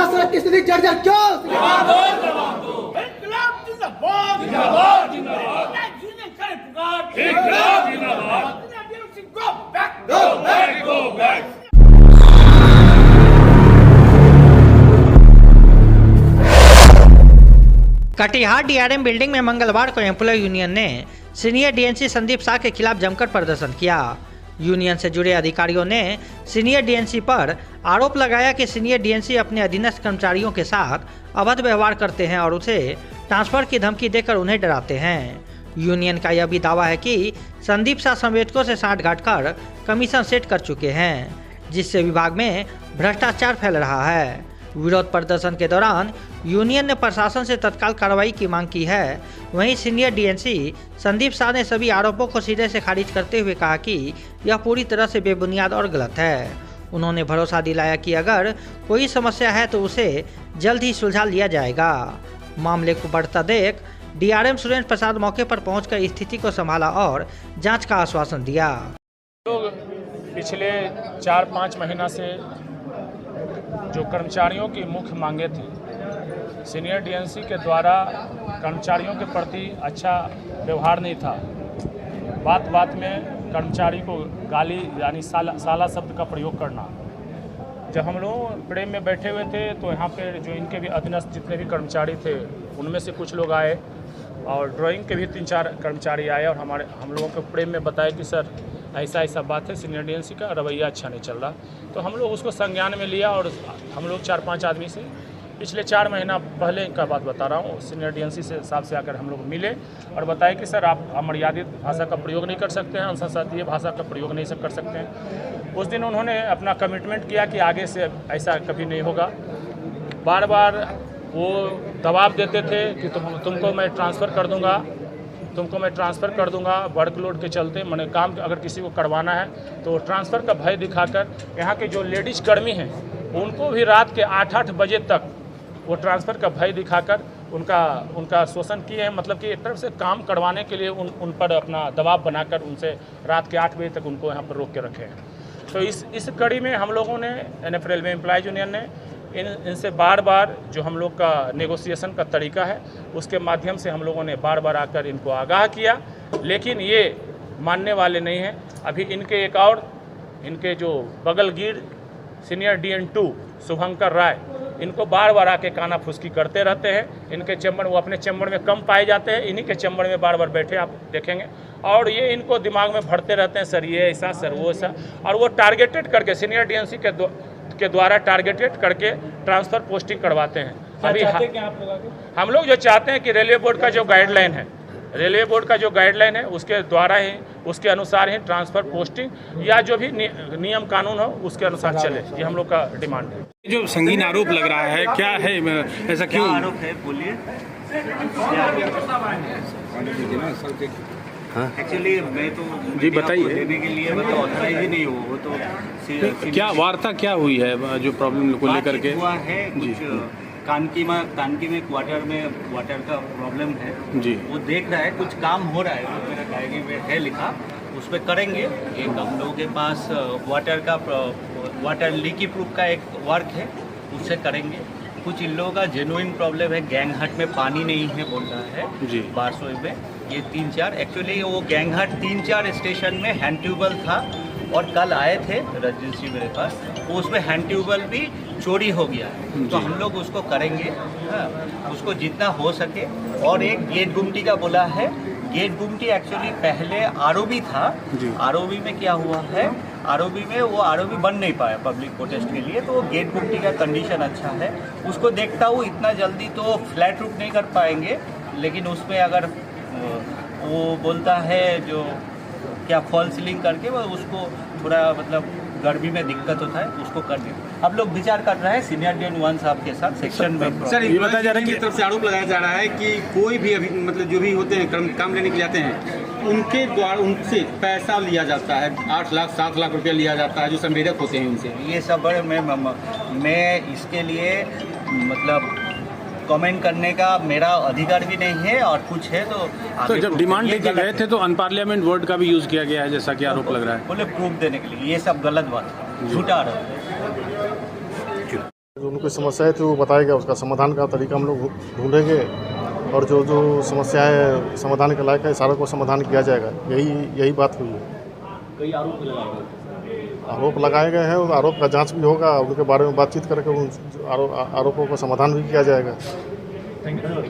सड़क की स्थिति जर्जर क्यों? इंकलाब जिंदाबाद जिंदाबाद जिंदाबाद यूनियन करे पुकार इंकलाब जिंदाबाद go back go back go back. Katihar DRM building में मंगलवार को एम्प्लॉय यूनियन ने सीनियर डीएनसी संदीप शाह के खिलाफ जमकर प्रदर्शन किया। यूनियन से जुड़े अधिकारियों ने सीनियर डीएनसी पर आरोप लगाया कि सीनियर डीएनसी अपने अधीनस्थ कर्मचारियों के साथ अभद्र व्यवहार करते हैं और उसे ट्रांसफर की धमकी देकर उन्हें डराते हैं। यूनियन का यह भी दावा है कि संदीप शाह संवेदकों से सांठगांठ कर कमीशन सेट कर चुके हैं, जिससे विभाग में भ्रष्टाचार फैल रहा है। विरोध प्रदर्शन के दौरान यूनियन ने प्रशासन से तत्काल कार्रवाई की मांग की है। वहीं सीनियर डीएनसी संदीप शाह ने सभी आरोपों को सिरे से खारिज करते हुए कहा कि यह पूरी तरह से बेबुनियाद और गलत है। उन्होंने भरोसा दिलाया कि अगर कोई समस्या है तो उसे जल्द ही सुलझा लिया जाएगा। मामले को बढ़ता देख डीआरएम सुरेंद्र प्रसाद मौके पर पहुंचकर स्थिति को संभाला और जांच का आश्वासन दिया। लोग पिछले 4-5 महीना से जो कर्मचारियों की मुख्य मांगे थी, सीनियर डीएनसी के द्वारा कर्मचारियों के प्रति अच्छा व्यवहार नहीं था। बात बात में कर्मचारी को गाली यानी साला शब्द का प्रयोग करना। जब हम लोग प्रेम में बैठे हुए थे तो यहाँ पे जो इनके भी अधीनस्थ जितने भी कर्मचारी थे उनमें से कुछ लोग आए और ड्राइंग के भी 3-4 कर्मचारी आए और हम लोगों को प्रेम में बताया कि सर ऐसा ऐसा बात है, सीनियर डीएनसी का रवैया अच्छा नहीं चल रहा। तो हम लोग उसको संज्ञान में लिया और हम लोग 4-5 आदमी से पिछले 4 महीना पहले का बात बता रहा हूँ, सीनियर डीएनसी से साहब से आकर हम लोग मिले और बताया कि सर आप अमर्यादित भाषा का प्रयोग नहीं कर सकते हैं, अनुशासनीय भाषा का प्रयोग नहीं कर सकते हैं। उस दिन उन्होंने अपना कमिटमेंट किया कि आगे से ऐसा कभी नहीं होगा। बार बार वो दबाव देते थे कि तुमको मैं ट्रांसफ़र कर दूंगा, वर्कलोड के चलते। मैंने काम अगर किसी को करवाना है तो ट्रांसफ़र का भय दिखाकर यहाँ के जो लेडीज कर्मी हैं उनको भी रात के 8-8 बजे तक वो ट्रांसफ़र का भय दिखाकर उनका शोषण किए हैं। मतलब कि एक तरफ से काम करवाने के लिए उन पर अपना दबाव बनाकर उनसे रात के 8 बजे तक उनको यहाँ पर रोक के रखे हैं। तो इस कड़ी में हम लोगों ने NFL रेलवे एम्प्लॉयज़ यूनियन ने इनसे बार बार जो हम लोग का नेगोशिएशन का तरीका है उसके माध्यम से हम लोगों ने बार बार आकर इनको आगाह किया, लेकिन ये मानने वाले नहीं हैं। अभी इनके एक और इनके जो बगलगीर सीनियर DN2 शुभंकर राय, इनको बार बार आके काना फुसकी करते रहते हैं। इनके चैम्बर, वो अपने चैम्बर में कम पाए जाते हैं, इन्हीं के चैम्बर में बार बार बैठे आप देखेंगे और ये इनको दिमाग में भरते रहते हैं, सर ये ऐसा, सर वो ऐसा। और वो टारगेटेड करके सीनियर डीएनसी के द्वारा टारगेटेड करके ट्रांसफ़र पोस्टिंग करवाते हैं। अभी हम लोग जो चाहते हैं कि रेलवे बोर्ड का जो गाइडलाइन है उसके द्वारा ही, उसके अनुसार ही ट्रांसफ़र पोस्टिंग या जो भी नियम कानून हो उसके अनुसार चले, ये हम लोग का डिमांड है। जो संगीन आरोप लग रहा है, क्या है, ऐसा क्यों आरोप है? बोलिए। एक्चुअली मैं तो जी बताइए। देने के लिए मतलब ऑथराइज ही नहीं हुआ, वो तो क्या वार्ता क्या हुई है जो प्रॉब्लम को लेकर के हुआ है? कुछ कानकी में क्वार्टर में वाटर का प्रॉब्लम है जी, वो देख रहा है, कुछ काम हो रहा है, वो मेरा डायरी में है लिखा, उस पर करेंगे। एक हम लोगों के पास वाटर लीकी प्रूफ का एक वर्क है, उससे करेंगे। कुछ इन लोगों का जेन्युइन प्रॉब्लम है, गैंगहट में पानी नहीं है बोल रहा है जी, बारसोई में। ये 3-4 एक्चुअली वो गैंगहट 3-4 स्टेशन में हैंड ट्यूबवेल था और कल आए थे रजिस्ट्री मेरे पास, वो उसमें हैंड ट्यूबवेल भी चोरी हो गया है, तो हम लोग उसको करेंगे। हाँ, उसको जितना हो सके। और एक गेट गुमटी का बोला है, गेट गुमटी एक्चुअली पहले आरओबी था, आरओबी में क्या हुआ है, आरओबी में वो आरओबी बन नहीं पाया पब्लिक प्रोटेस्ट के लिए, तो वो गेट गुमटी का कंडीशन अच्छा है, उसको देखता हूँ। इतना जल्दी तो फ्लैट रूफ नहीं कर पाएंगे, लेकिन उसमें अगर वो बोलता है जो क्या फॉल सीलिंग करके वो उसको थोड़ा मतलब गर्मी में दिक्कत होता है, उसको कर दें। अब लोग विचार कर रहे हैं सीनियर DN1 साहब के साथ सेक्शन में। सर ये बताया जा रहा है कि तरफ से आरोप लगाया जा रहा है कि कोई भी अभी मतलब जो भी होते हैं काम लेने के लिए आते हैं उनके द्वारा उनसे पैसा लिया जाता है, 8 लाख 7 लाख रुपया लिया जाता है जो संवेदक होते हैं उनसे। ये सब बड़े मैं इसके लिए मतलब कमेंट करने का मेरा अधिकार भी नहीं है, और कुछ है तो जब डिमांड लेके गए थे तो अनपार्लियामेंट वर्ड का भी यूज किया गया है जैसा कि आरोप लग रहा है। बोले प्रूफ देने के लिए, ये सब गलत बात है, झूठा आरोप है। जो उनकी समस्याएं थी वो बताएगा, उसका समाधान का तरीका हम लोग ढूंढेंगे और जो जो समस्याएं समाधान के लायक है सारों को समाधान किया जाएगा। यही बात हुई है। कई आरोप लगाए गए हैं, आरोप का जांच भी होगा, उनके बारे में बातचीत करके उन आरोपों का समाधान भी किया जाएगा।